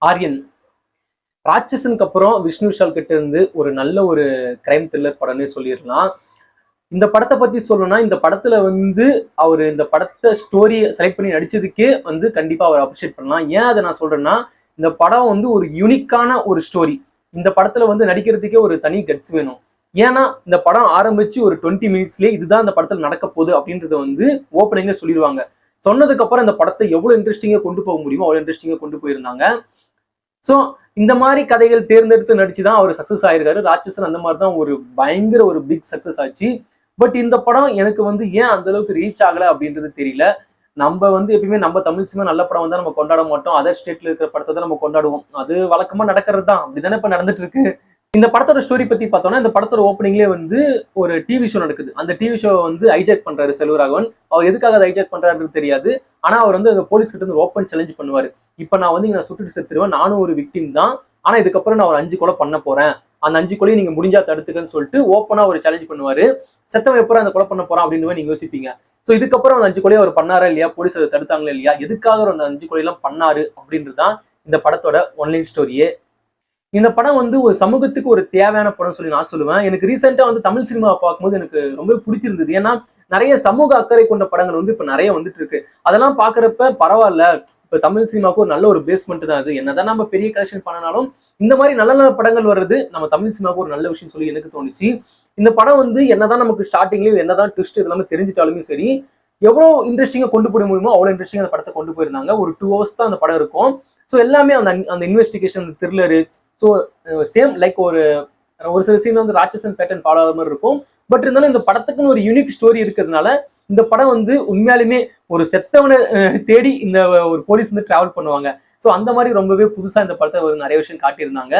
ஆரியன். ராட்சசனுக்கு அப்புறம் விஷ்ணு விஷால் கிட்ட இருந்து ஒரு நல்ல ஒரு கிரைம் த்ரில்லர் படம்னே சொல்லிடலாம். இந்த படத்தை பத்தி சொல்லணும்னா, இந்த படத்துல வந்து அவர் இந்த படத்தை ஸ்டோரியை செலக்ட் பண்ணி நடிச்சதுக்கே வந்து கண்டிப்பா அவர் அப்ரிஷியேட் பண்ணலாம். ஏன் அதை நான் சொல்றேன்னா, இந்த படம் வந்து ஒரு யூனிக்கான ஒரு ஸ்டோரி. இந்த படத்துல வந்து நடிக்கிறதுக்கே ஒரு தனி கட்ஸ் வேணும். ஏன்னா இந்த படம் ஆரம்பிச்சு ஒரு 20 மினிட்ஸ்லயே இதுதான் இந்த படத்துல நடக்க போகுது அப்படின்றத வந்து ஓப்பனிங்ல சொல்லிடுவாங்க. சொன்னதுக்கு அப்புறம் இந்த படத்தை எவ்வளவு இன்ட்ரெஸ்டிங்கா கொண்டு போக முடியுமோ அவ்வளவு இன்ட்ரெஸ்டிங்கா கொண்டு போயிருந்தாங்க. ஸோ இந்த மாதிரி கதைகள் தேர்ந்தெடுத்து நடிச்சுதான் அவர் சக்சஸ் ஆயிருக்காரு. ராட்சசன் அந்த மாதிரி தான் ஒரு பயங்கர ஒரு பிக் சக்சஸ் ஆச்சு. பட் இந்த படம் எனக்கு வந்து ஏன் அந்த அளவுக்கு ரீச் ஆகல அப்படின்றது தெரியல. நம்ம வந்து எப்பயுமே நம்ம தமிழ் சினிமா நல்ல படம் வந்தா நம்ம கொண்டாட மாட்டோம். அதர் ஸ்டேட்ல இருக்கிற படத்தை தான் நம்ம கொண்டாடுவோம். அது வழக்கமா நடக்கிறது தான். அப்படிதானே இப்ப நடந்துட்டு இருக்கு. இந்த படத்தோட ஸ்டோரி பத்தி பார்த்தோம்னா, இந்த படத்தோட ஓப்பனிங்லேயே வந்து ஒரு டிவி ஷோ நடக்குது. அந்த டிவி ஷோ வந்து ஹைஜாக் பண்றாரு செல்வராகவன். அவர் எதுக்காக அதை ஹைஜாக் பண்றாருன்னு தெரியாது. ஆனா அவர் வந்து அந்த போலீஸ் கிட்ட வந்து ஓப்பன் சேலஞ்ச் பண்ணுவாரு. இப்ப நான் வந்து நான் சுட்டுட்டு செத்துருவேன். நானும் ஒரு விக்டிம் தான். ஆனா இதுக்கப்புறம் நான் ஒரு 5 கொலை பண்ண போறேன். அந்த 5 கொலையை நீங்க முடிஞ்சா தடுத்துக்கன்னு சொல்லிட்டு ஓப்பனா ஒரு சேலஞ்ச் பண்ணுவாரு. செத்தவன் எப்பறம் அந்த கொலை பண்ண போறான் அப்படின்னு நீங்க யோசிப்பீங்க. சோ இதுக்கப்புறம் அந்த 5 கொலையை அவர் பண்ணாரா இல்லையா, போலீஸ் அதை தடுத்தாங்களா இல்லையா, எதுக்காக அவர் அந்த 5 கொலையெல்லாம் பண்ணாரு அப்படின்றதுதான் இந்த படத்தோட ஒன்லைன் ஸ்டோரியே. இந்த படம் வந்து ஒரு சமூகத்துக்கு ஒரு தேவையான படம் சொல்லி நான் சொல்லுவேன். எனக்கு ரீசெண்டா வந்து தமிழ் சினிமாவை பார்க்கும்போது எனக்கு ரொம்ப பிடிச்சிருந்தது. ஏன்னா நிறைய சமூக அக்கறை கொண்ட படங்கள் வந்து இப்ப நிறைய வந்துட்டு இருக்கு. அதெல்லாம் பாக்குறப்ப பரவாயில்ல, இப்ப தமிழ் சினிமாவுக்கு ஒரு நல்ல ஒரு பேஸ்மெண்ட் தான் அது. என்னதான் நம்ம பெரிய கலெக்ஷன் பண்ணனாலும் இந்த மாதிரி நல்ல நல்ல படங்கள் வர்றது நம்ம தமிழ் சினிமாவுக்கு ஒரு நல்ல விஷயம் சொல்லி எனக்கு தோணுச்சு. இந்த படம் வந்து என்னதான் நமக்கு ஸ்டார்டிங்லயும் என்னதான் ட்விஸ்ட் இதெல்லாமே தெரிஞ்சிட்டாலுமே சரி, எவ்வளவு இன்ட்ரெஸ்டிங்கா கொண்டு போய் முடியுமோ அவ்வளவு இன்ட்ரெஸ்டிங்கா அந்த படத்தை கொண்டு போயிருந்தாங்க. ஒரு 2 ஹவர்ஸ் தான் அந்த படம் இருக்கும். ஸோ எல்லாமே அந்த அந்த investigation, thriller, so same like ஒரு ஒரு சில சீன் வந்து ராட்சசன் பேட்டர்ன் ஃபாலோ ஆகிற மாதிரி இருக்கும். பட் இருந்தாலும் இந்த படத்துக்குன்னு ஒரு யூனிக் ஸ்டோரி இருக்கிறதுனால இந்த படம் வந்து உண்மையாலுமே ஒரு செத்தவனை தேடி இந்த ஒரு போலீஸ் வந்து டிராவல் பண்ணுவாங்க. ஸோ அந்த மாதிரி ரொம்பவே புதுசா இந்த படத்தை ஒரு நிறைய விஷயம் காட்டியிருந்தாங்க.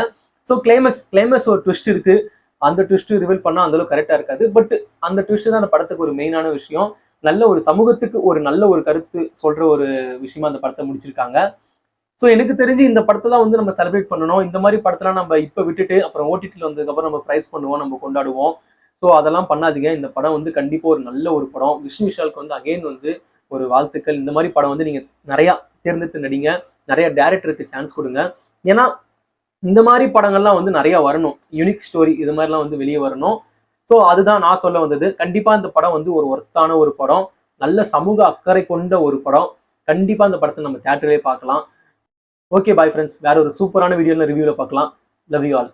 ஸோ கிளைமேக்ஸ் ஒரு ட்விஸ்ட் இருக்கு. அந்த ட்விஸ்ட் ரிவீல் பண்ணா அந்த அளவுக்கு கரெக்டா இருக்காது. பட் அந்த ட்விஸ்ட் தான் அந்த படத்துக்கு ஒரு மெயினான விஷயம். நல்ல ஒரு சமூகத்துக்கு ஒரு நல்ல ஒரு கருத்து சொல்ற ஒரு விஷயமா அந்த படத்தை முடிச்சிருக்காங்க. ஸோ எனக்கு தெரிஞ்சு இந்த படத்தெல்லாம் வந்து நம்ம செலிப்ரேட் பண்ணணும். இந்த மாதிரி படத்தெல்லாம் நம்ம இப்போ விட்டுட்டு அப்புறம் ஓடிடியில் வந்ததுக்கப்புறம் நம்ம ப்ரைஸ் பண்ணுவோம், நம்ம கொண்டாடுவோம். ஸோ அதெல்லாம் பண்ணாதீங்க. இந்த படம் வந்து கண்டிப்பாக ஒரு நல்ல ஒரு படம். விஷ்ணு விஷாலுக்கு வந்து அகைன் வந்து ஒரு வாழ்த்துக்கள். இந்த மாதிரி படம் வந்து நீங்கள் நிறையா தேர்ந்தெடுத்து நடிங்க. நிறைய டேரக்டருக்கு சான்ஸ் கொடுங்க. ஏன்னா இந்த மாதிரி படங்கள்லாம் வந்து நிறைய வரணும். யூனிக் ஸ்டோரி இது மாதிரிலாம் வந்து வெளியே வரணும். ஸோ அதுதான் நான் சொல்ல வந்தது. கண்டிப்பாக இந்த படம் வந்து ஒரு ஒர்த்தான ஒரு படம். நல்ல சமூக அக்கறை கொண்ட ஒரு படம். கண்டிப்பாக இந்த படத்தை நம்ம தியேட்டர்லேயே பார்க்கலாம். ஓகே பாய் ஃப்ரெண்ட்ஸ், வேற ஒரு சூப்பரான வீடியோல ரிவ்யூல பார்க்கலாம். Love you all.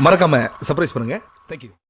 மறக்காம சர்ப்ரைஸ் பண்ணுங்க. தேங்க்யூ.